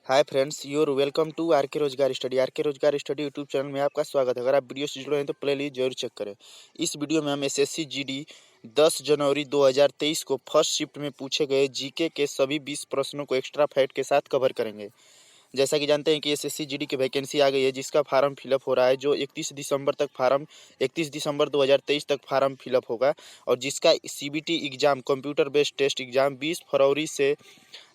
Hi friends, you're welcome to R K रोजगार study. Are K रोजगार study YouTube channel में आपका स्वागत है। अगर आप वीडियो से जुड़े हैं तो प्ले लिस्ट जरूर चेक करें। इस वीडियो में हम एसएससी जीडी 10 जनवरी 2023 को फर्स्ट शिफ्ट में पूछे गए जीके के सभी 20 प्रश्नों को एक्स्ट्रा फैक्ट के साथ कवर करेंगे। जैसा कि जानते हैं कि एसएससी जीडी की वैकेंसी आ गई है, जिसका फार्म फिलअप हो रहा है, जो 31 दिसंबर 2023 तक फार्म फिलअप होगा और जिसका CBT exam computer based test exam 20 फरवरी से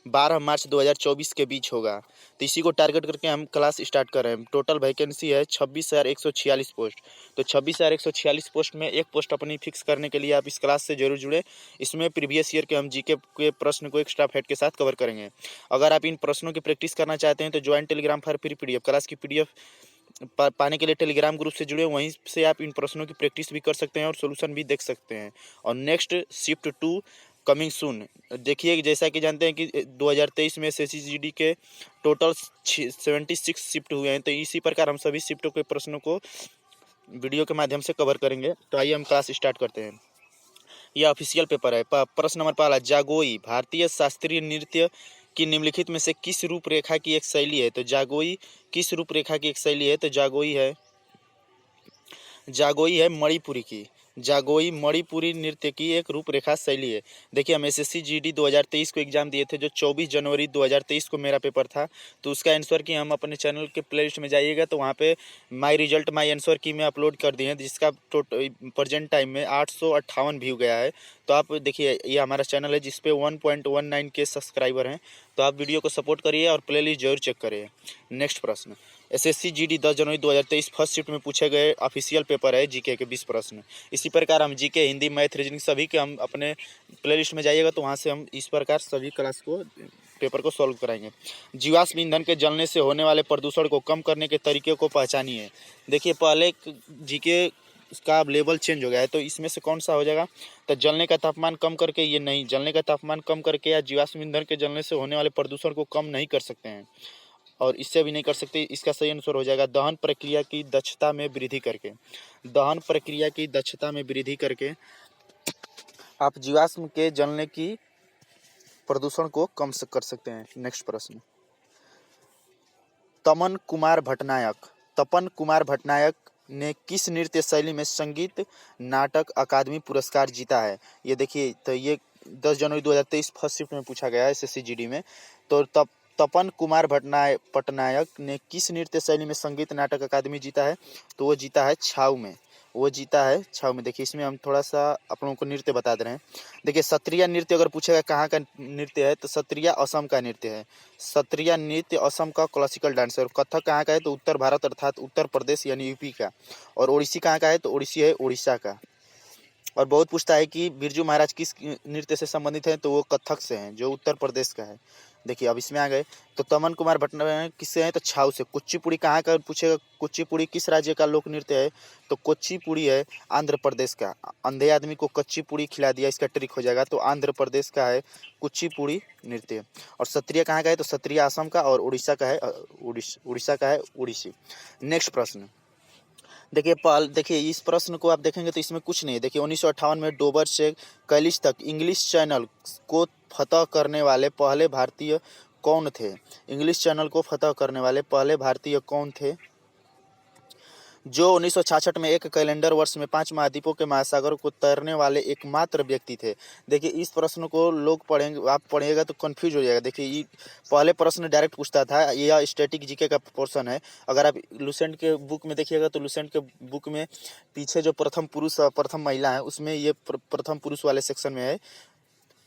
12 मार्च 2024 के बीच होगा। तो इसी को टारगेट करके हम क्लास स्टार्ट कर रहे हैं। टोटल वैकेंसी है 26,146 पोस्ट। तो 26,146 पोस्ट में एक पोस्ट अपनी फिक्स करने के लिए आप इस क्लास से जरूर जुड़े। इसमें प्रीवियस ईयर के हम जीके के प्रश्न को एक्स्ट्रा फैक्ट के साथ कवर करेंगे। अगर आप इन प्रश्नों की प्रैक्टिस करना चाहते हैं तो join Telegram for free PDF class की पीडीएफ पाने के लिए टेलीग्राम ग्रुप से जुड़े। वहीं से आप इन प्रश्नों की प्रैक्टिस भी कर सकते हैं और सोल्यूशन भी देख सकते हैं। और नेक्स्ट शिफ्ट 2 कमिंग सून। देखिए, जैसा कि जानते हैं कि 2023 में एसएससी जीडी के टोटल 76 शिफ्ट हुए हैं। तो इसी प्रकार हम सभी शिफ्टों के प्रश्नों को वीडियो के माध्यम से कवर करेंगे। तो आइए हम क्लास स्टार्ट करते हैं। यह ऑफिशियल पेपर है। प्रश्न नंबर पहला, जागोई भारतीय शास्त्रीय नृत्य की निम्नलिखित में से किस रूपरेखा की एक शैली है? तो जागोई किस रूपरेखा की एक शैली है? तो जागोई है मणिपुरी की। जागोई मणिपुरी नृत्य की एक रूपरेखा शैली है। देखिए, हम एसएससी जीडी 2023 को एग्जाम दिए थे, जो 24 जनवरी 2023 को मेरा पेपर था। तो उसका आंसर की हम अपने चैनल के प्लेलिस्ट में जाइएगा तो वहाँ पे माय रिजल्ट माय आंसर की में अपलोड कर दिए हैं, जिसका प्रेजेंट टाइम में 858 व्यू गया है। तो आप देखिए, ये हमारा चैनल है जिसपे 1.19 के सब्सक्राइबर हैं। तो आप वीडियो को सपोर्ट करिए और प्ले लिस्ट जरूर चेक करिए। नेक्स्ट प्रश्न, एसएससी जीडी 10 जनवरी 2023 फर्स्ट शिफ्ट में पूछे गए ऑफिशियल पेपर है जीके के 20 प्रश्न। इसी प्रकार हम जीके, हिंदी, मैथ, रीजनिंग सभी के हम अपने प्लेलिस्ट में जाइएगा तो वहाँ से हम इस प्रकार सभी क्लास को पेपर को सॉल्व कराएंगे। जीवाश्म ईंधन के जलने से होने वाले प्रदूषण को कम करने के तरीके को पहचानिए। देखिए, पहले जीके का लेवल चेंज हो गया है, तो इसमें से कौन सा हो जाएगा? तो जलने का तापमान कम करके, ये नहीं, जलने का तापमान कम करके या जीवाश्म ईंधन के जलने से होने वाले प्रदूषण को कम नहीं कर सकते हैं और इससे भी नहीं कर सकते। इसका सही आंसर हो जाएगा दहन प्रक्रिया की दक्षता में वृद्धि करके। दहन प्रक्रिया की दक्षता में वृद्धि करके आप जीवाश्म के जलने की प्रदूषण को कम कर सकते हैं। नेक्स्ट प्रश्न, तपन कुमार भट्टनायक ने किस नृत्य शैली में संगीत नाटक अकादमी पुरस्कार जीता है? ये देखिए, तो ये 10 जनवरी 2023 फर्स्ट शिफ्ट में पूछा गया है एसएससी जीडी में। तो तपन कुमार पटनायक ने किस नृत्य शैली में संगीत नाटक अकादमी जीता है? तो वो जीता है छाऊ में। देखिए, इसमें हम थोड़ा सा आप लोगों को नृत्य बता दे रहे हैं। देखिए, सत्रिया नृत्य अगर पूछेगा कहाँ का नृत्य है, तो सत्रिया असम का नृत्य है। सत्रिया नृत्य असम का क्लासिकल डांस है। और कथक कहाँ का है? तो उत्तर भारत अर्थात उत्तर प्रदेश यानी यूपी का। और ओडिसी कहाँ का है? तो ओडिसी है उड़ीसा का। और बहुत पूछता है कि बिरजू महाराज किस नृत्य से संबंधित हैं? तो वो कथक से हैं, जो उत्तर प्रदेश का है। देखिए, अब इसमें आ गए तो तमन कुमार भट्टनायक किससे हैं? तो छाऊ से। कुचिपुड़ी कहाँ का पूछेगा? कुचिपुड़ी किस राज्य का लोक नृत्य है? तो कुचिपुड़ी है आंध्र प्रदेश का। अंधे आदमी को कच्ची पूड़ी खिला दिया, इसका ट्रिक हो जाएगा। तो आंध्र प्रदेश का है कुचिपुड़ी नृत्य। और सत्रिया कहाँ का है? तो सत्रिया असम का। और उड़ीसा का है उड़ीसा का है उड़ीसी। नेक्स्ट प्रश्न, देखिए इस प्रश्न को आप देखेंगे तो इसमें कुछ नहीं है। देखिए, 1958 में डोबर से कैलिस तक इंग्लिश चैनल को फतह करने वाले पहले भारतीय कौन थे? इंग्लिश चैनल को फतह करने वाले पहले भारतीय कौन थे? जो 1966 में एक कैलेंडर वर्ष में 5 महाद्वीपों के महासागरों को तैरने वाले एकमात्र व्यक्ति थे। देखिए, इस प्रश्न को लोग पढ़ेंगे, आप पढ़िएगा तो कंफ्यूज हो जाएगा। देखिए, ये पहले प्रश्न डायरेक्ट पूछता था, यह स्टैटिक जीके का पोर्शन है। अगर आप लुसेंट के बुक में देखिएगा तो लुसेंट के बुक में पीछे जो प्रथम पुरुष और प्रथम महिला है, उसमें ये प्रथम पुरुष वाले सेक्शन में है।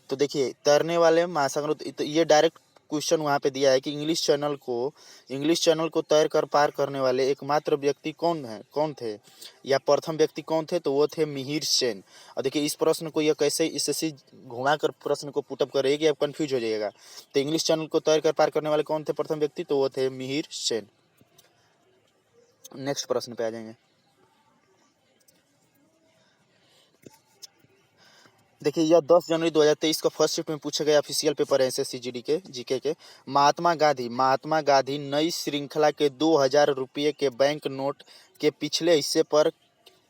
तो देखिए, तैरने वाले महासागरों, तो ये डायरेक्ट क्वेश्चन वहाँ पे दिया है कि इंग्लिश चैनल को तैर कर पार करने वाले एकमात्र व्यक्ति कौन थे, या प्रथम व्यक्ति कौन थे? तो वो थे मिहिर सेन। और देखिए, इस प्रश्न को यह कैसे इससे घुमा कर प्रश्न को पुटअप करेगी कि आप कंफ्यूज हो जाइएगा। तो इंग्लिश चैनल को तैर कर पार करने वाले कौन थे प्रथम व्यक्ति? तो वो थे मिहिर सेन। नेक्स्ट प्रश्न पे आ जाएंगे। देखिए, यह 10 जनवरी 2023 का फर्स्ट शिफ्ट में पूछे गए ऑफिशियल पेपर है एसएससी जीडी के जीके के। महात्मा गांधी नई श्रृंखला के 2000 रुपये के बैंक नोट के पिछले हिस्से पर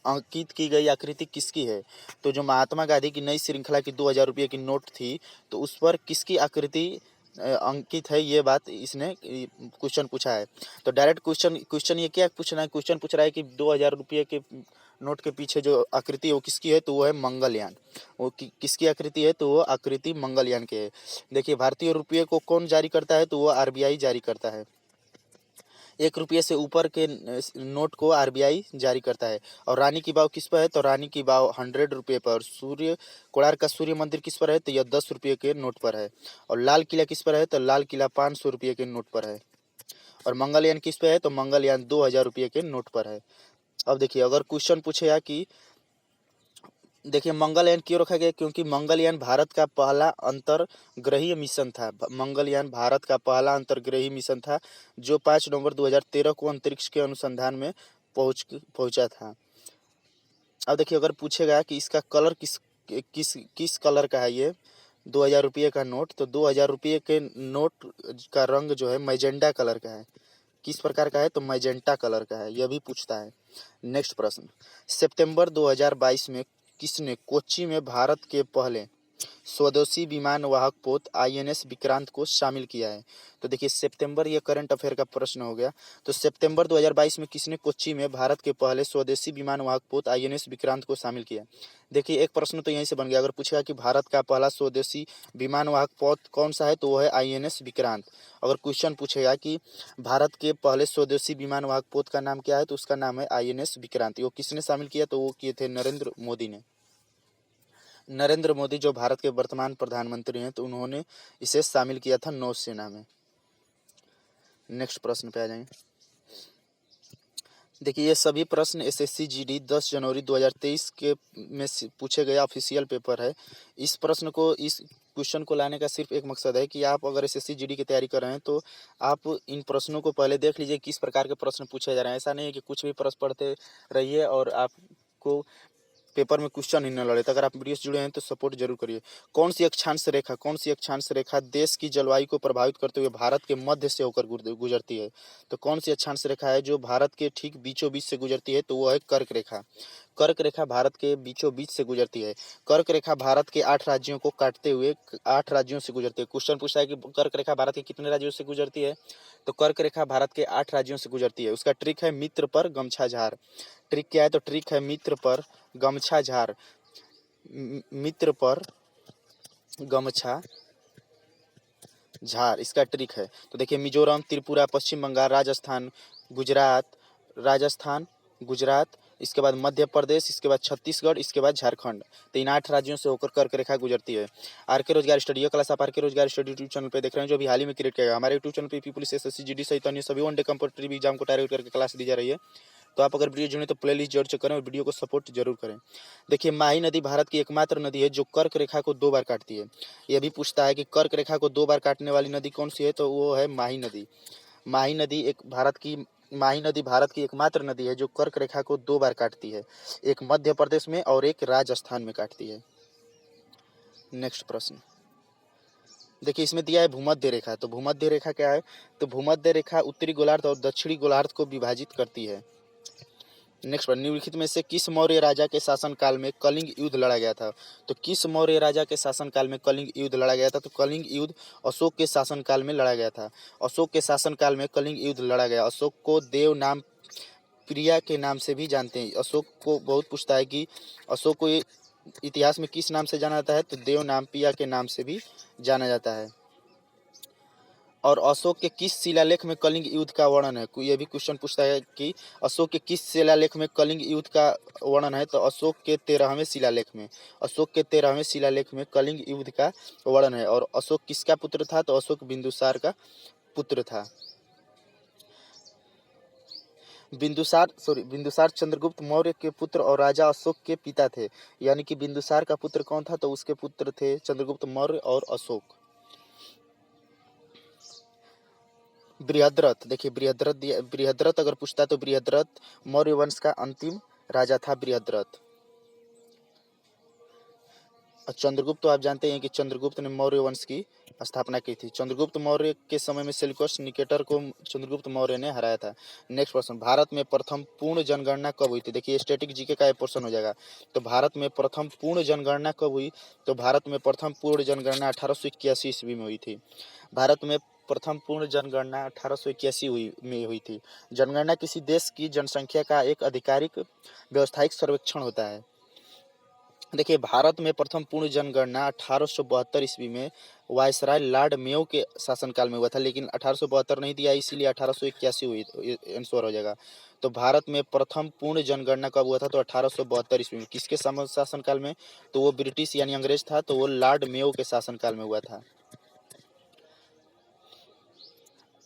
अंकित की गई आकृति किसकी है? तो जो महात्मा गांधी की नई श्रृंखला की 2000 रुपये की नोट थी, तो उस पर किसकी आकृति अंकित है ये बात, इसने क्वेश्चन पूछा है। तो डायरेक्ट क्वेश्चन ये क्या पूछना है, क्वेश्चन पूछ रहा है कि 2000 रुपये के नोट के पीछे जो आकृति है वो किसकी है, तो वो है मंगलयान। वो किसकी आकृति है, तो वो आकृति मंगलयान की है। देखिए भारतीय रुपये को कौन जारी करता है, तो वो आरबीआई जारी करता है। 1 रुपये से ऊपर के नोट को आरबीआई जारी करता है। और रानी की वाव किस पर है, तो रानी की वाव 100 रुपये पर। सूर्य कोणार्क का सूर्य मंदिर किस पर है, तो यह 10 रुपये के नोट पर है। और लाल किला किस पर है, तो लाल किला 500 रुपये के नोट पर है। और मंगलयान किस पे है, तो मंगलयान 2000 रुपये के नोट पर है। अब देखिए अगर क्वेश्चन पूछेगा कि देखिए मंगलयान क्यों रखा गया, क्योंकि मंगलयान भारत का पहला अंतरग्रहीय मिशन था। मंगलयान भारत का पहला अंतरग्रहीय मिशन था जो 5 नवंबर 2013 को अंतरिक्ष के अनुसंधान में पहुंचा था। अब देखिए अगर पूछेगा कि इसका कलर किस किस किस कलर का है ये 2000 रुपये का नोट, तो 2000 रुपये के नोट का रंग जो है मैजेंडा कलर का है। किस प्रकार का है, तो मैजेंटा कलर का है, यह भी पूछता है। नेक्स्ट प्रश्न, सितंबर 2022 में किसने कोच्चि में भारत के पहले स्वदेशी विमान वाहक पोत आईएनएस विक्रांत को शामिल किया है। तो देखिए सितंबर, ये करंट अफेयर का प्रश्न हो गया। तो सितंबर 2022 में किसने कोच्चि में भारत के पहले स्वदेशी विमान वाहक पोत आईएनएस विक्रांत को शामिल किया। देखिए एक प्रश्न तो यहीं से बन गया। अगर पूछेगा कि भारत का पहला स्वदेशी विमान वाहक पोत कौन सा है, तो वो है आईएनएस विक्रांत। अगर क्वेश्चन पूछेगा कि भारत के पहले स्वदेशी विमान वाहक पोत का नाम क्या है, तो उसका नाम है आईएनएस विक्रांत। वो किसने शामिल किया, तो वो किए थे नरेंद्र मोदी ने। नरेंद्र मोदी जो भारत के वर्तमान प्रधानमंत्री हैं, तो उन्होंने इसे शामिल किया था नौसेना में। नेक्स्ट प्रश्न पे आ जाएंगे। देखिए ये सभी प्रश्न एसएससी जीडी 10 जनवरी 2023 के में पूछे गए ऑफिशियल पेपर है। इस क्वेश्चन को लाने का सिर्फ एक मकसद है कि आप अगर एसएससी जीडी की तैयारी कर रहे हैं तो आप इन प्रश्नों को पहले देख लीजिए किस प्रकार के प्रश्न पूछे जा रहे हैं। ऐसा नहीं है कि कुछ भी प्रश्न पढ़ते रहिए और आपको पेपर में क्वेश्चन ही न लड़े। तो अगर आप वीडियो से जुड़े हैं तो सपोर्ट जरूर करिए। कौन सी अक्षांश रेखा देश की जलवायु को प्रभावित करते हुए भारत के मध्य से होकर गुजरती है। तो कौन सी अक्षांश रेखा है जो भारत के ठीक बीचों बीच से गुजरती है, तो वो है कर्क रेखा। कर्क रेखा भारत के बीचों बीच से गुजरती है। कर्क रेखा भारत के 8 राज्यों को काटते हुए 8 राज्यों से गुजरती है। क्वेश्चन पूछा है कि कर्क रेखा भारत के कितने राज्यों से गुजरती है, तो कर्क रेखा भारत के 8 राज्यों से गुजरती है। उसका ट्रिक है मित्र पर गमछा झार। ट्रिक क्या है, तो ट्रिक है मित्र पर गमछा झार। मित्र पर गमछा झार इसका ट्रिक है। तो देखिए मिजोरम, त्रिपुरा, पश्चिम बंगाल, राजस्थान, गुजरात, इसके बाद मध्य प्रदेश, इसके बाद छत्तीसगढ़, इसके बाद झारखंड। तो इन 8 राज्यों से होकर कर्क रेखा गुजरती है। आरके रोजगार स्टडी, ये क्लास आप आरके रोजगार स्टडी यूट्यूब चैनल पे देख रहे हैं जो अभी हाल ही में क्रिएट किया गया। हमारे यूट्यूब चैनल पे पुलिस, एसएससी, जीडी सहित अन्य सभी वनडे कॉम्पिटिटिव एग्जाम को टारगेट करके क्लास दी जा रही है। तो आप अगर वीडियो जुड़े तो प्लेलिस्ट जरूर चेक करें और वीडियो को सपोर्ट जरूर करें। देखिए माही नदी भारत की एकमात्र नदी है जो कर्क रेखा को 2 बार काटती है। यह भी पूछता है कि कर्क रेखा को 2 बार काटने वाली नदी कौन सी है, तो वो है माही नदी। माही नदी भारत की एकमात्र नदी है जो कर्क रेखा को 2 बार काटती है, एक मध्य प्रदेश में और एक राजस्थान में काटती है। नेक्स्ट प्रश्न देखिए इसमें दिया है भूमध्य रेखा। तो भूमध्य रेखा क्या है, तो भूमध्य रेखा उत्तरी गोलार्ध और दक्षिणी गोलार्ध को विभाजित करती है। नेक्स्ट पर निम्नलिखित में से किस मौर्य राजा के शासनकाल में कलिंग युद्ध लड़ा गया था। तो किस मौर्य राजा के शासनकाल में कलिंग युद्ध लड़ा गया था, तो कलिंग युद्ध अशोक के शासनकाल में लड़ा गया था। अशोक के शासनकाल में कलिंग युद्ध लड़ा गया। अशोक को देव नाम प्रिया के नाम से भी जानते हैं। अशोक को बहुत पूछता है कि अशोक को इतिहास में किस नाम से जाना जाता है, तो देव नाम प्रिया के नाम से भी जाना जाता है। और अशोक के किस शिलालेख में कलिंग युद्ध का वर्णन है, ये भी क्वेश्चन पूछता है कि अशोक के किस शिलालेख में कलिंग युद्ध का वर्णन है, तो अशोक के 13वें शिलालेख में कलिंग युद्ध का वर्णन है। और अशोक किसका पुत्र था, तो अशोक बिंदुसार का पुत्र था। बिंदुसार चंद्रगुप्त मौर्य के पुत्र और राजा अशोक के पिता थे। यानी कि बिंदुसार का पुत्र कौन था, तो उसके पुत्र थे चंद्रगुप्त मौर्य और अशोक। बृहद्रथ, देखिए बृहद्रथ अगर पूछता तो बृहद्रथ मौर्य वंश का अंतिम राजा था बृहद्रथ। चंद्रगुप्त तो आप जानते हैं कि चंद्रगुप्त ने मौर्य वंश की स्थापना की थी। चंद्रगुप्त मौर्य के समय में सेल्यूकस निकेटर को चंद्रगुप्त मौर्य ने हराया था। नेक्स्ट प्रश्न, भारत में प्रथम पूर्ण जनगणना कब हुई थी? देखिए स्टैटिक जीके का ये पोर्शन हो जाएगा। तो भारत में प्रथम पूर्ण जनगणना कब हुई? तो भारत में प्रथम पूर्ण जनगणना 1881 ईस्वी में हुई थी। भारत में प्रथम पूर्ण जनगणना 1881 में हुई थी। जनगणना किसी देश की जनसंख्या का एक आधिकारिक व्यवसायिक सर्वेक्षण होता है। देखिए भारत में प्रथम पूर्ण जनगणना 1872 ईस्वी में वायसराय लॉर्ड मेयो के शासनकाल में हुआ था, लेकिन 1872 नहीं दिया, इसीलिए 1881 हुई, आंसर हो जाएगा। तो भारत में प्रथम पूर्ण जनगणना कब हुआ था? तो 1872 ईस्वी में। किसके शासनकाल में? तो वो ब्रिटिश यानी अंग्रेज था, तो वो लॉर्ड मेयो के शासनकाल में हुआ था।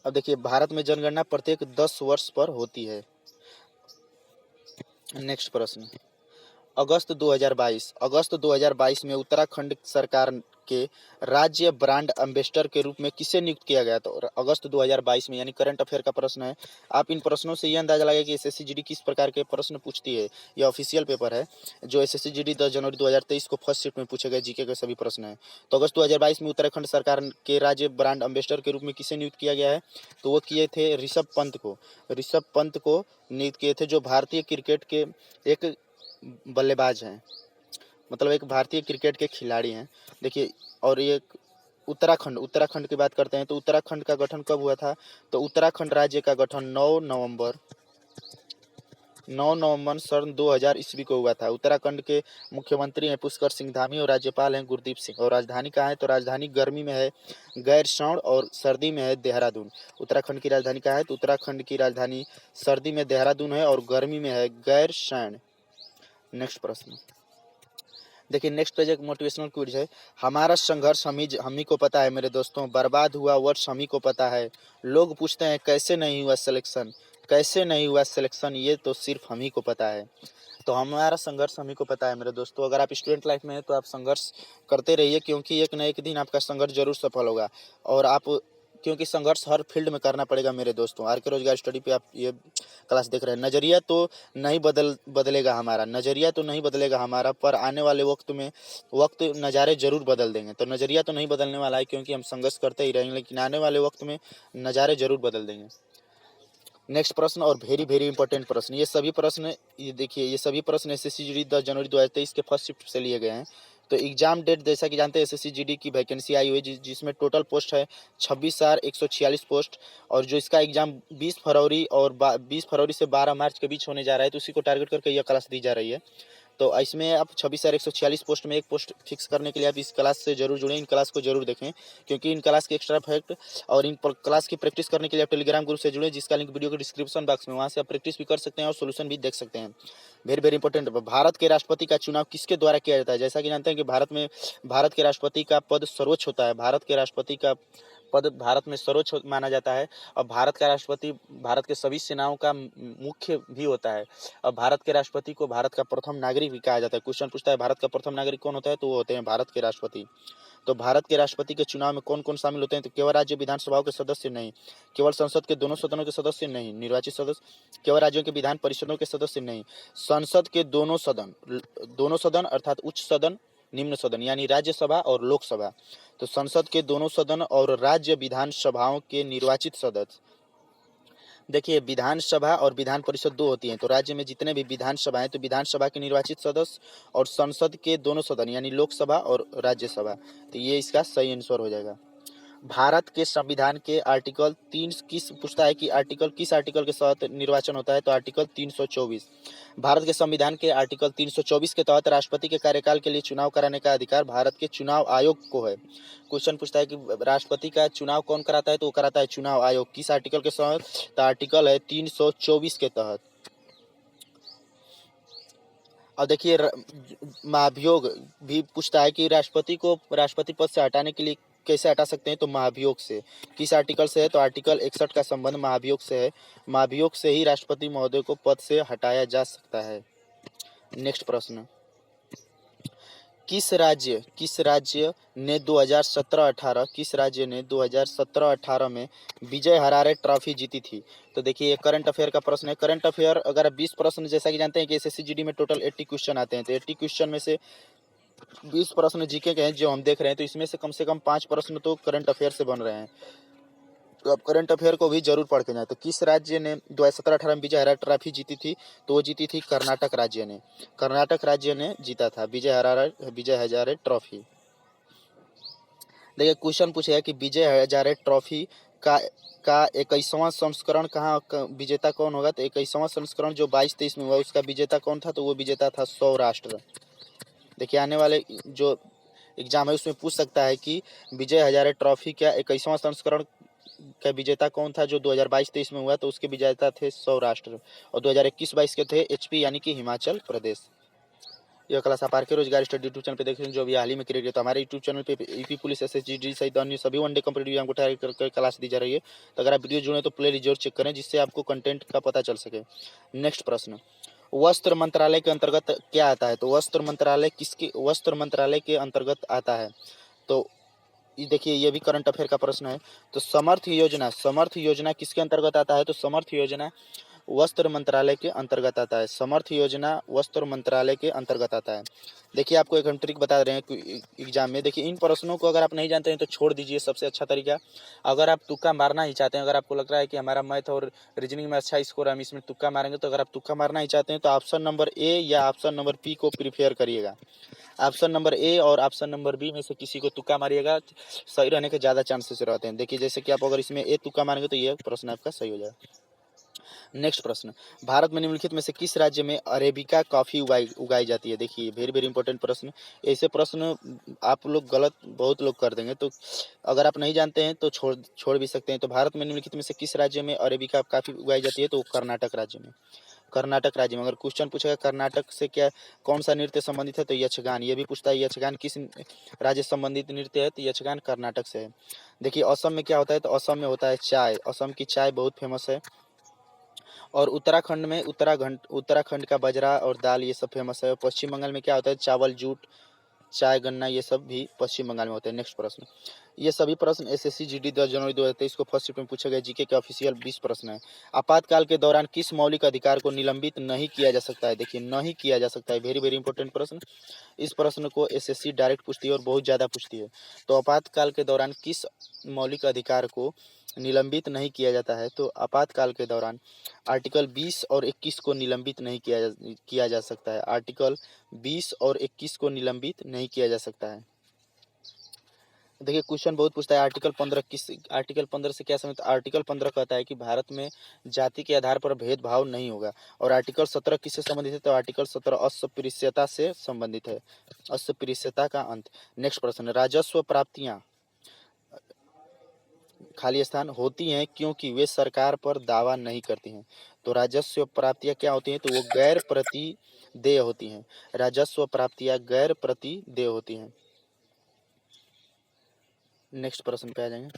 अब देखिए भारत में जनगणना प्रत्येक 10 वर्ष पर होती है। नेक्स्ट प्रश्न, अगस्त 2022 में उत्तराखंड सरकार के राज्य ब्रांड एम्बेसडर के रूप में किसे नियुक्त किया गया था? और अगस्त 2022 में, यानी करंट अफेयर का प्रश्न है। आप इन प्रश्नों से ये अंदाजा लगाए कि एसएससी जीडी किस प्रकार के प्रश्न पूछती है। यह ऑफिशियल पेपर है जो एसएससी जीडी 10 जनवरी 2023 को फर्स्ट शिफ्ट में पूछे गए जीके के सभी प्रश्न है। तो अगस्त 2022 में उत्तराखंड सरकार के राज्य ब्रांड एम्बेसडर के रूप में किसे नियुक्त किया गया है? तो वो किए थे ऋषभ पंत को। ऋषभ पंत को नियुक्त किए थे, जो भारतीय क्रिकेट के एक बल्लेबाज हैं, मतलब एक भारतीय क्रिकेट के खिलाड़ी हैं। देखिए, और ये उत्तराखंड की बात करते हैं तो उत्तराखंड का गठन कब हुआ था? तो उत्तराखंड राज्य का गठन 9 नवंबर सन 2000 ईस्वी को हुआ था। उत्तराखंड के मुख्यमंत्री हैं पुष्कर सिंह धामी और राज्यपाल हैं गुरदीप सिंह। और राजधानी कहाँ है? तो राजधानी गर्मी में है गैरसैंण और सर्दी में है देहरादून। उत्तराखंड की राजधानी कहाँ है? तो उत्तराखंड की राजधानी सर्दी में देहरादून है और गर्मी में है गैरसैंण। नेक्स्ट प्रश्न, देखिए नेक्स्ट पेज एक मोटिवेशनल क्विज है। हमारा संघर्ष हम ही को पता है मेरे दोस्तों, बर्बाद हुआ वर्ष हम ही को पता है। लोग पूछते हैं कैसे नहीं हुआ सिलेक्शन, कैसे नहीं हुआ सिलेक्शन, ये तो सिर्फ हम ही को पता है। तो हमारा संघर्ष हम ही को पता है मेरे दोस्तों। अगर आप स्टूडेंट लाइफ में हैं तो आप संघर्ष करते रहिए, क्योंकि एक न एक दिन आपका संघर्ष जरूर सफल होगा। और आप, क्योंकि संघर्ष हर फील्ड में करना पड़ेगा मेरे दोस्तों। आर के रोजगार स्टडी पे आप ये क्लास देख रहे हैं। नज़रिया तो नहीं बदलेगा हमारा, नज़रिया तो नहीं बदलेगा हमारा, पर आने वाले वक्त नज़ारे जरूर बदल देंगे। तो नज़रिया तो नहीं बदलने वाला है, क्योंकि हम संघर्ष करते ही रहेंगे, लेकिन आने वाले वक्त में नज़ारे जरूर बदल देंगे। नेक्स्ट प्रश्न, और वेरी वेरी इंपॉर्टेंट प्रश्न, ये सभी प्रश्न, ये देखिए ये सभी प्रश्न एसएससी जीडी 10 जनवरी 2023 के फर्स्ट शिफ्ट से लिए गए हैं। तो एग्जाम डेट जैसा कि जानते हैं एसएससी जीडी की वैकेंसी आई हुई है, जिसमें टोटल पोस्ट है 26,146 पोस्ट। और जो इसका एग्जाम 20 फरवरी और 20 फरवरी से 12 मार्च के बीच होने जा रहा है, तो उसी को टारगेट करके यह क्लास दी जा रही है। तो इसमें आप 26,146 पोस्ट में एक पोस्ट फिक्स करने के लिए आप इस क्लास से जरूर जुड़ें, इन क्लास को जरूर देखें, क्योंकि इन क्लास के एक्स्ट्रा फैक्ट और इन क्लास की प्रैक्टिस करने के लिए आप टेलीग्राम ग्रुप से जुड़ें, जिसका लिंक वीडियो के डिस्क्रिप्शन बॉक्स में, वहाँ से आप प्रैक्टिस भी कर सकते हैं और सोल्यूशन भी देख सकते हैं। वेरी वेरी इंपॉर्टेंट, भारत के राष्ट्रपति का चुनाव किसके द्वारा किया जाता है? जैसा कि जानते हैं कि भारत के राष्ट्रपति का पद सर्वोच्च होता है। भारत के राष्ट्रपति का पद भारत में सर्वोच्च माना जाता है। और भारत का राष्ट्रपति भारत के सभी सेनाओं का मुख्य भी होता है। और भारत के राष्ट्रपति को भारत का प्रथम नागरिक भी कहा जाता है। क्वेश्चन पूछता है भारत का प्रथम नागरिक कौन होता है? तो वो होते हैं भारत के राष्ट्रपति। तो भारत के राष्ट्रपति के चुनाव में कौन कौन शामिल होते हैं? तो केवल राज्य विधानसभाओं के सदस्य नहीं, केवल संसद के दोनों सदनों के सदस्य नहीं, निर्वाचित सदस्य, केवल राज्यों के विधान परिषदों के सदस्य नहीं, संसद के दोनों सदन अर्थात उच्च सदन, निम्न सदन, यानी राज्यसभा और लोकसभा। तो संसद के दोनों सदन और राज्य विधानसभाओं के निर्वाचित सदस्य। देखिए विधानसभा और विधान परिषद दो होती हैं। तो राज्य में जितने भी विधानसभा हैं, तो विधानसभा के निर्वाचित सदस्य और संसद के दोनों सदन यानी लोकसभा और राज्यसभा। तो ये इसका सही आंसर हो जाएगा। भारत के संविधान के आर्टिकल 3 किस पूछता है कि किस आर्टिकल के तहत निर्वाचन होता है? तो आर्टिकल 324। भारत के संविधान के आर्टिकल 324 के तहत राष्ट्रपति के कार्यकाल के लिए चुनाव कराने का अधिकार भारत के चुनाव आयोग को है। क्वेश्चन पूछता है कि राष्ट्रपति का चुनाव कौन कराता है? तो वो कराता है चुनाव आयोग। किस आर्टिकल के तहत? तो आर्टिकल है 324 के तहत। और देखिए महाभियोग भी पूछता है कि राष्ट्रपति को राष्ट्रपति पद से हटाने के लिए कैसे हटा सकते हैं? तो महाभियोग से। किस आर्टिकल से है? तो आर्टिकल 61 का संबंध महाभियोग से है। महाभियोग से ही राष्ट्रपति महोदय को पद से हटाया जा सकता है। नेक्स्ट प्रश्न, किस राज्य ने 2017-18 में विजय हरारे ट्रॉफी जीती थी? तो देखिए करंट अफेयर का प्रश्न है। करंट अफेयर अगर 20 प्रश्न, जैसा कि जानते हैं कि एसएससी जीडी में टोटल 80 क्वेश्चन आते हैं, तो 80 क्वेश्चन में से 20 प्रश्न जीके के हैं जो हम देख रहे हैं, तो इसमें से कम 5 प्रश्न तो करंट अफेयर से बन रहे हैं। तो आप करंट अफेयर को भी जरूर पढ़ के जाएं। तो किस राज्य ने 2017-18 में विजय हजारे ट्रॉफी जीती थी? तो वो जीती थी कर्नाटक राज्य ने। कर्नाटक राज्य ने जीता था विजय हजारे ट्रॉफी। देखिए क्वेश्चन पूछेगा कि विजय हजारे ट्रॉफी का 21वां संस्करण विजेता कौन होगा? तो 21वां संस्करण जो 22-23 में हुआ उसका विजेता कौन था? तो वो विजेता था सौराष्ट्र। देखिए आने वाले जो एग्जाम है उसमें पूछ सकता है कि विजय हजारे ट्रॉफी का 21वां संस्करण का विजेता कौन था जो 2022-23 में हुआ? तो उसके विजेता थे सौराष्ट्र। और 2021-22 के थे एचपी यानी कि हिमाचल प्रदेश। यह क्लास आप आरके रोजगार स्टडी यूट्यूब चैनल पे देख रहे हैं जो अभी हाल ही में क्रिएट किया। तो हमारे यूट्यूब चैनल पे यूपी पुलिस एसएसजी सहित अन्य सभी वनडे कॉम्पिटिटिव एग्जाम को तैयारी कर क्लास दी जा रही है। तो अगर आप वीडियो जुड़े तो प्ले जरूर चेक करें जिससे आपको कंटेंट का पता चल सके। नेक्स्ट प्रश्न, वस्त्र मंत्रालय के अंतर्गत क्या आता है? तो वस्त्र मंत्रालय के अंतर्गत आता है। तो ये देखिए ये भी करंट अफेयर का प्रश्न है। तो समर्थ योजना किसके अंतर्गत आता है? तो समर्थ योजना वस्त्र मंत्रालय के अंतर्गत आता है। समर्थ योजना वस्त्र मंत्रालय के अंतर्गत आता है। देखिए आपको एक हम ट्रिक बता रहे हैं एग्जाम में। देखिए इन प्रश्नों को अगर आप नहीं जानते हैं तो छोड़ दीजिए, सबसे अच्छा तरीका। अगर आप तुक्का मारना ही चाहते हैं, अगर आपको लग रहा है कि हमारा मैथ और रीजनिंग में अच्छा स्कोर है, हम इसमें तुक्का मारेंगे, तो अगर आप तुक्का मारना ही चाहते हैं तो ऑप्शन नंबर ए या ऑप्शन नंबर बी को प्रीफेयर करिएगा। ऑप्शन नंबर ए और ऑप्शन नंबर बी में से किसी को तुक्का मारिएगा, सही रहने के ज़्यादा चांसेस रहते हैं। देखिए जैसे कि आप अगर इसमें ए तुक्का मारेंगे तो ये प्रश्न आपका सही हो जाएगा। नेक्स्ट प्रश्न, भारत में निम्नलिखित में से किस राज्य में अरेबिका कॉफी उगाई जाती है? देखिए वेरी वेरी इंपॉर्टेंट प्रश्न। ऐसे प्रश्न आप लोग गलत बहुत लोग कर देंगे, तो अगर आप नहीं जानते हैं तो छोड़ भी सकते हैं। तो भारत में निम्नलिखित में से किस राज्य में अरेबिका कॉफी उगाई जाती है? तो कर्नाटक राज्य में। कर्नाटक राज्य में। अगर क्वेश्चन पूछेगा कर्नाटक से क्या कौन सा नृत्य संबंधित है? तो यक्षगान। ये भी पूछता है यक्षगान किस राज्य संबंधित नृत्य है? तो यक्षगान कर्नाटक से है। देखिए असम में क्या होता है? तो असम में होता है चाय। असम की चाय बहुत फेमस है। और उत्तराखंड का बजरा और दाल ये सब फेमस है। पश्चिम बंगाल में क्या होता है? चावल, जूट, चाय, गन्ना ये सब भी पश्चिम बंगाल में होते हैं। नेक्स्ट प्रश्न, ये सभी प्रश्न एसएससी जीडी 10 जनवरी 2023 को फर्स्ट शिफ्ट में पूछे गए जीके के ऑफिशियल 20 प्रश्न है। आपातकाल के दौरान किस मौलिक अधिकार को निलंबित नहीं किया जा सकता है? देखिए नहीं किया जा सकता है, वेरी वेरी इंपॉर्टेंट प्रश्न। इस प्रश्न को एसएससी डायरेक्ट पूछती है और बहुत ज़्यादा पूछती है। तो आपातकाल के दौरान किस मौलिक अधिकार को निलंबित नहीं किया जाता है? तो आपातकाल के दौरान आर्टिकल 20 और 21 को निलंबित नहीं किया जा सकता है। आर्टिकल 20 और 21 को निलंबित नहीं किया जा सकता है। देखिए क्वेश्चन बहुत पूछता है आर्टिकल 15 से क्या समझते? आर्टिकल 15 कहता है कि भारत में जाति के आधार पर भेदभाव नहीं होगा। और आर्टिकल 17 किससे संबंधित है? तो आर्टिकल 17 अस्पृश्यता से संबंधित है, अस्पृश्यता का अंत। नेक्स्ट प्रश्न, राजस्व प्राप्तियां खाली स्थान होती हैं क्योंकि वे सरकार पर दावा नहीं करती हैं। तो राजस्व प्राप्तियां क्या होती हैं? तो वो गैर प्रतिदेय होती हैं। राजस्व प्राप्तियां गैर प्रतिदेय होती हैं। नेक्स्ट प्रश्न पे आ जाएंगे।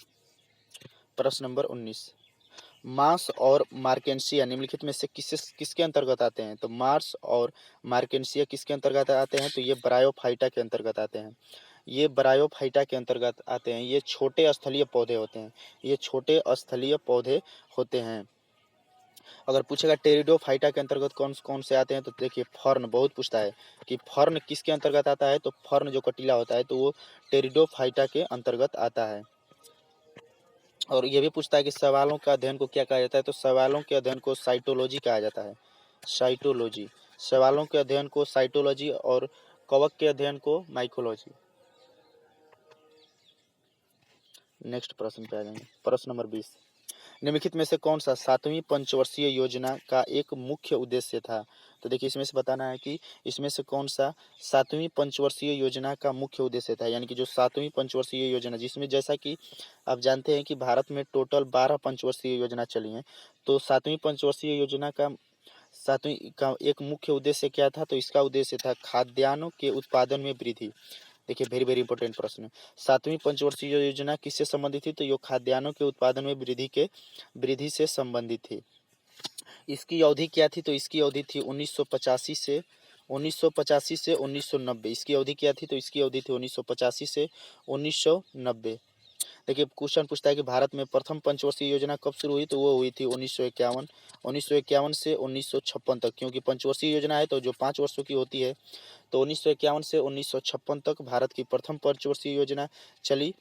प्रश्न नंबर 19, मार्स और मार्केंसिया निम्नलिखित में से किसके अंतर्गत आते हैं? तो मार्स और मार्केंसिया किसके अंतर्गत आते हैं? तो ये ब्रायोफाइटा के अंतर्गत आते हैं। ये ब्रायोफाइटा के अंतर्गत आते हैं। ये छोटे स्थलीय पौधे होते हैं। ये छोटे स्थलीय पौधे होते हैं। अगर पूछेगा टेरिडोफाइटा के अंतर्गत कौन कौन से आते हैं? तो देखिए फर्न बहुत पूछता है कि फर्न किसके अंतर्गत आता है? तो फर्न जो कटीला होता है तो वो टेरिडोफाइटा के अंतर्गत आता है। और ये भी पूछता है कि सवालों के अध्ययन को क्या कहा जाता है? तो सवालों के अध्ययन को साइटोलॉजी कहा जाता है। साइटोलॉजी, सवालों के अध्ययन को साइटोलॉजी और कवक के अध्ययन को माइकोलॉजी। नेक्स्ट प्रश्न पे आ जाएंगे। प्रश्न नंबर 20, निम्नलिखित में से कौन सा 7वीं पंचवर्षीय योजना का एक मुख्य उद्देश्य था? तो देखिए इसमें से बताना है कि इसमें से कौन सा 7वीं पंचवर्षीय योजना का मुख्य उद्देश्य था। यानी कि जो 7वीं पंचवर्षीय योजना, जिसमें जैसा कि आप जानते हैं कि भारत में टोटल 12 पंचवर्षीय योजना चली हैं। तो 7वीं पंचवर्षीय योजना का 7वीं का एक मुख्य उद्देश्य क्या था? तो इसका उद्देश्य था खाद्यान्नों के उत्पादन में वृद्धि। देखिए वेरी वेरी इंपॉर्टेंट प्रश्न है। 7वीं पंचवर्षीय योजना किससे संबंधित थी? तो ये खाद्यान्नों के उत्पादन में वृद्धि से संबंधित थी। इसकी अवधि क्या थी? तो इसकी अवधि थी 1985 से 1990। इसकी अवधि क्या थी? तो इसकी अवधि थी 1985 से 1990। देखिए क्वेश्चन पूछता है कि भारत में प्रथम पंचवर्षीय योजना कब शुरू हुई, तो वो हुई थी 1951 से 1956 तक, क्योंकि पंचवर्षीय योजना है तो जो 5 वर्षों की होती है, तो 1951 से 1956 तक भारत की प्रथम पंचवर्षीय योजना चली।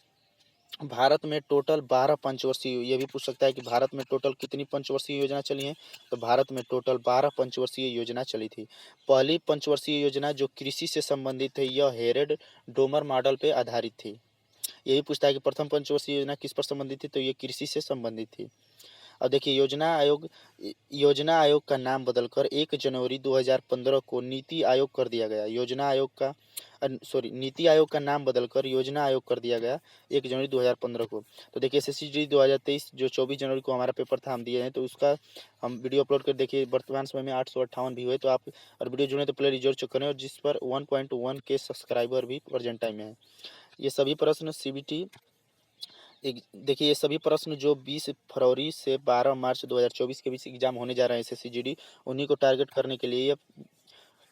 भारत में टोटल 12 पंचवर्षीय, ये भी पूछ सकता है कि भारत में टोटल कितनी पंचवर्षीय योजना चली हैं, तो भारत में टोटल 12 पंचवर्षीय योजना चली थी। पहली पंचवर्षीय योजना जो कृषि से संबंधित है, यह हेरेड डोमर मॉडल पे आधारित थी। यही पूछता है कि प्रथम पंचवर्षीय योजना किस पर संबंधित थी, तो ये कृषि से संबंधित थी। और देखिए योजना आयोग का नाम बदलकर 1 जनवरी 2015 को नीति आयोग कर दिया गया। नीति आयोग का नाम बदलकर योजना आयोग कर दिया गया 1 जनवरी 2015 को। तो देखिए एसएससी जी 2023 जो 24 जनवरी को हमारा पेपर था, हम दिए हैं, तो उसका हम वीडियो अपलोड कर देखिए। वर्तमान समय में 858 भी हुए, तो आप और वीडियो जुड़े तो प्ले जरूर चेक करें, और जिस पर 1.1 के सब्सक्राइबर भी प्रेजेंट टाइम में है। ये सभी प्रश्न सीबीटी देखिए, ये सभी प्रश्न जो 20 फरवरी से 12 मार्च 2024 के बीच एग्जाम होने जा रहे हैं एसएससी जीडी, उन्हीं को टारगेट करने के लिए ये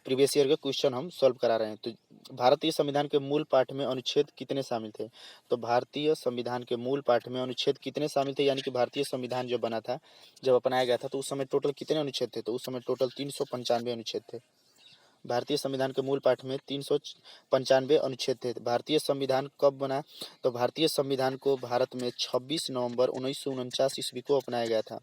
प्रीवियस ईयर के क्वेश्चन हम सॉल्व करा रहे हैं। तो भारतीय संविधान के मूल पाठ में अनुच्छेद कितने शामिल थे, तो भारतीय संविधान के मूल पाठ में अनुच्छेद कितने शामिल थे, यानी कि भारतीय संविधान जब बना था, जब अपनाया गया था, तो उस समय टोटल कितने अनुच्छेद थे, तो उस समय टोटल 395 अनुच्छेद थे। भारतीय संविधान के मूल पाठ में 395 अनुच्छेद थे। भारतीय संविधान कब बना, तो भारतीय संविधान को भारत में 26 नवंबर 1949 ईस्वी को अपनाया गया था।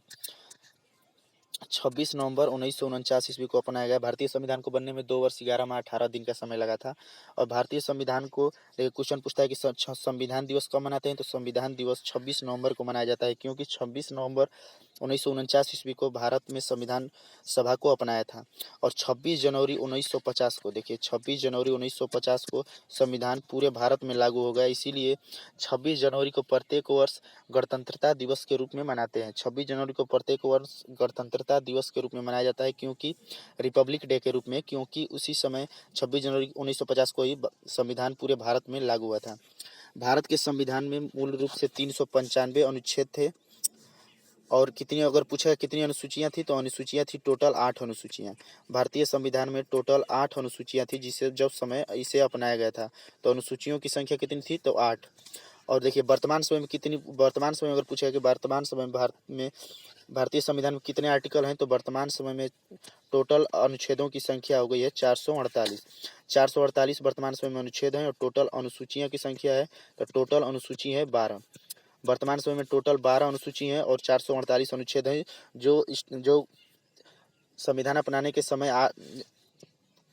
26 नवंबर 1949 ईस्वी को अपनाया गया। भारतीय संविधान को बनने में 2 वर्ष 11 माह 18 दिन का समय लगा था। और भारतीय संविधान को क्वेश्चन पूछता है कि संविधान दिवस कब मनाते हैं, तो संविधान दिवस 26 नवंबर को मनाया जाता है, क्योंकि 26 नवंबर 1949 ईस्वी को भारत में संविधान सभा को अपनाया था। और 26 जनवरी 1950 को, देखिए 26 जनवरी 1950 को संविधान पूरे भारत में लागू हो गया। इसीलिए 26 जनवरी को प्रत्येक वर्ष गणतंत्रता दिवस के रूप में मनाते हैं। 26 जनवरी को प्रत्येक वर्ष गणतंत्रता दिवस के रूप में मनाया जाता है, क्योंकि रिपब्लिक डे के रूप में, क्योंकि उसी समय 26 जनवरी 1950 को ही संविधान पूरे भारत में लागू हुआ था। भारत के संविधान में मूल रूप से 395 अनुच्छेद थे। और कितनी, अगर पूछा कितनी अनुसूचियां थी, तो अनुसूचियां थी टोटल 8 अनुसूचियां। भारतीय संविधान में टोटल 8 अनुसूचियां थी, जिसे जब समय इसे अपनाया गया था, तो अनुसूचियों की संख्या कितनी थी, तो 8। और देखिए वर्तमान समय में अगर पूछा कि वर्तमान समय में भारतीय संविधान में कितने आर्टिकल हैं, तो वर्तमान समय में टोटल अनुच्छेदों की संख्या हो गई है 448। 448 वर्तमान समय में अनुच्छेद हैं, और टोटल अनुसूचियों की संख्या है, तो टोटल अनुसूची है 12। वर्तमान समय में टोटल 12 अनुसूची हैं और 448 अनुच्छेद हैं। जो संविधान अपनाने के समय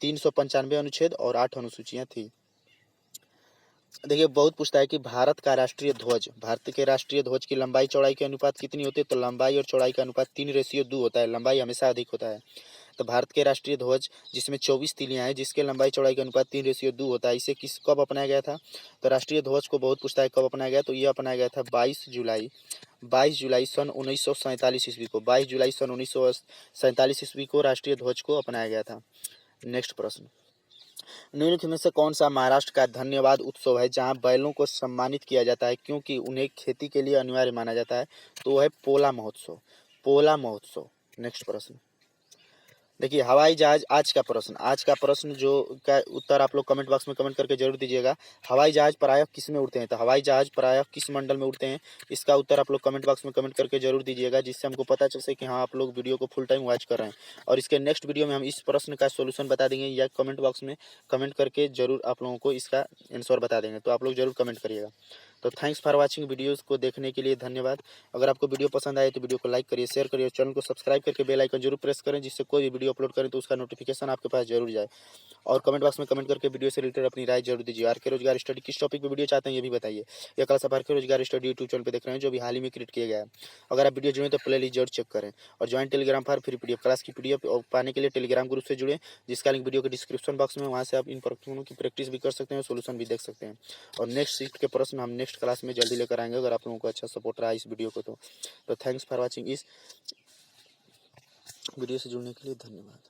395 अनुच्छेद और 8 अनुसूचियां थी। देखिए बहुत पूछता है कि भारत के राष्ट्रीय ध्वज की लंबाई चौड़ाई के अनुपात कितनी होती है, तो लंबाई और चौड़ाई का अनुपात 3:2 होता है। लंबाई हमेशा अधिक होता है। तो भारत के राष्ट्रीय ध्वज जिसमें 24 तीलियां हैं, जिसके लंबाई चौड़ाई का अनुपात 3:2 होता है, इसे कब अपनाया गया था, तो राष्ट्रीय ध्वज को बहुत पूछता है कब अपनाया गया, तो यह अपनाया गया था 22 जुलाई सन 1947 ईस्वी को। 22 जुलाई सन 1947 ईस्वी को राष्ट्रीय ध्वज को अपनाया गया था। नेक्स्ट प्रश्न, निम्नलिखित में से कौन सा महाराष्ट्र का धन्यवाद उत्सव है जहां बैलों को सम्मानित किया जाता है क्योंकि उन्हें खेती के लिए अनिवार्य माना जाता है, तो वह है पोला महोत्सव। नेक्स्ट प्रश्न, देखिए हवाई जहाज, आज का प्रश्न जो का उत्तर आप लोग कमेंट बॉक्स में कमेंट करके जरूर दीजिएगा। हवाई जहाज प्रायः किस में उड़ते हैं, तो हवाई जहाज प्रायः किस मंडल में उड़ते हैं, इसका उत्तर आप लोग कमेंट बॉक्स में कमेंट करके जरूर दीजिएगा, जिससे हमको पता चल सके कि हाँ आप लोग वीडियो को फुल टाइम वॉच कर रहे हैं। और इसके नेक्स्ट वीडियो में हम इस प्रश्न का सोल्यूशन बता देंगे, या कमेंट बॉक्स में कमेंट करके जरूर आप लोगों को इसका आंसर बता देंगे, तो आप लोग जरूर कमेंट करिएगा। तो थैंक्स फॉर वाचिंग, वीडियोस को देखने के लिए धन्यवाद। अगर आपको वीडियो पसंद आए तो वीडियो को लाइक करिए, शेयर करिए, चैनल को सब्सक्राइब करके बेल आइकन जरूर प्रेस करें, जिससे कोई भी वीडियो अपलोड करें तो उसका नोटिफिकेशन आपके पास जरूर जाए। और कमेंट बॉक्स में कमेंट करके वीडियो से रिलेटेड अपनी राय जरूर दीजिए। आरके रोजगार स्टडी किस टॉपिक पे वीडियो चाहते हैं ये भी बताइए। या क्लास आप आरके रोजगार स्टडी यूट्यूब चैनल पे देख रहे हैं, जो भी हाल ही में क्रिएट किया गया है। अगर आप वीडियो जुड़े तो प्ले लिस्ट जरूर चेक करें, और ज्वाइन टेलीग्राम पर फ्री पीडीएफ क्लास की पीडीएफ पाने के लिए टेलीग्राम ग्रुप से जुड़े, जिसका लिंक वीडियो के डिस्क्रिप्शन बॉक्स में, वहाँ से आप इन प्रश्नों की प्रैक्टिस भी कर सकते हैं, सोल्यूशन भी देख सकते हैं। और नेक्स्ट शिफ्ट के प्रश्न हम नेक्स्ट क्लास में जल्दी लेकर आएंगे, अगर आप लोगों को अच्छा सपोर्ट रहा इस वीडियो को तो थैंक्स फॉर वॉचिंग। इस वीडियो से जुड़ने के लिए धन्यवाद।